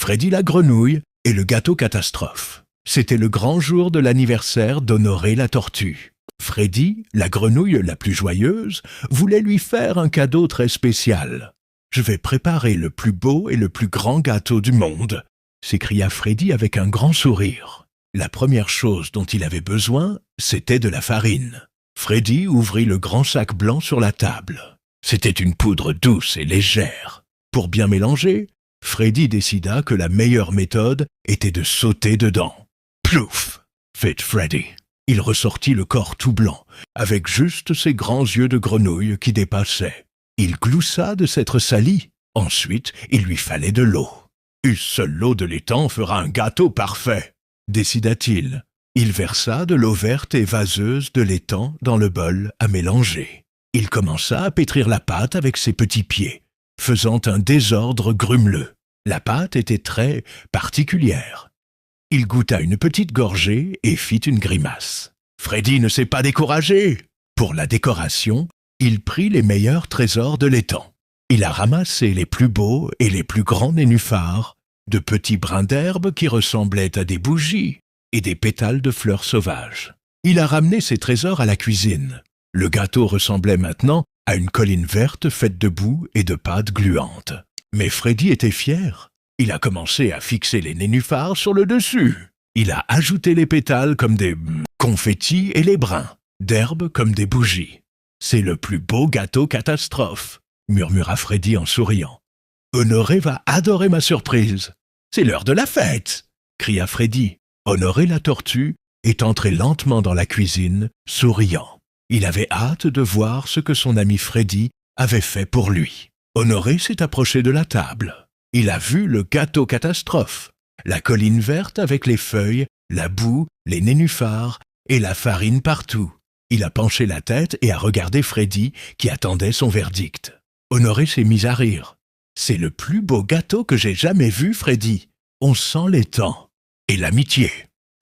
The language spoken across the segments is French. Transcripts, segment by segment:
Freddy la grenouille et le gâteau catastrophe. C'était le grand jour de l'anniversaire d'Honoré la tortue. Freddy, la grenouille la plus joyeuse, voulait lui faire un cadeau très spécial. « Je vais préparer le plus beau et le plus grand gâteau du monde !» s'écria Freddy avec un grand sourire. La première chose dont il avait besoin, c'était de la farine. Freddy ouvrit le grand sac blanc sur la table. C'était une poudre douce et légère. Pour bien mélanger, Freddy décida que la meilleure méthode était de sauter dedans. « Plouf !» fit Freddy. Il ressortit le corps tout blanc, avec juste ses grands yeux de grenouille qui dépassaient. Il gloussa de s'être sali. Ensuite, il lui fallait de l'eau. « Seule l'eau de l'étang fera un gâteau parfait !» décida-t-il. Il versa de l'eau verte et vaseuse de l'étang dans le bol à mélanger. Il commença à pétrir la pâte avec ses petits pieds, faisant un désordre grumeleux. La pâte était très particulière. Il goûta une petite gorgée et fit une grimace. Freddy ne s'est pas découragé. Pour la décoration, il prit les meilleurs trésors de l'étang. Il a ramassé les plus beaux et les plus grands nénuphars, de petits brins d'herbe qui ressemblaient à des bougies et des pétales de fleurs sauvages. Il a ramené ses trésors à la cuisine. Le gâteau ressemblait maintenant à une colline verte faite de boue et de pâte gluante. Mais Freddy était fier. Il a commencé à fixer les nénuphars sur le dessus. Il a ajouté les pétales comme des confettis et les brins d'herbe comme des bougies. « C'est le plus beau gâteau catastrophe !» murmura Freddy en souriant. « Honoré va adorer ma surprise. C'est l'heure de la fête !» cria Freddy. Honoré la tortue est entré lentement dans la cuisine, souriant. Il avait hâte de voir ce que son ami Freddy avait fait pour lui. Honoré s'est approché de la table. Il a vu le gâteau catastrophe, la colline verte avec les feuilles, la boue, les nénuphars et la farine partout. Il a penché la tête et a regardé Freddy qui attendait son verdict. Honoré s'est mis à rire. « C'est le plus beau gâteau que j'ai jamais vu, Freddy. On sent l'étang. Et l'amitié. »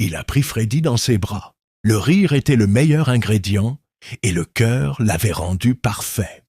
Il a pris Freddy dans ses bras. Le rire était le meilleur ingrédient et le cœur l'avait rendu parfait.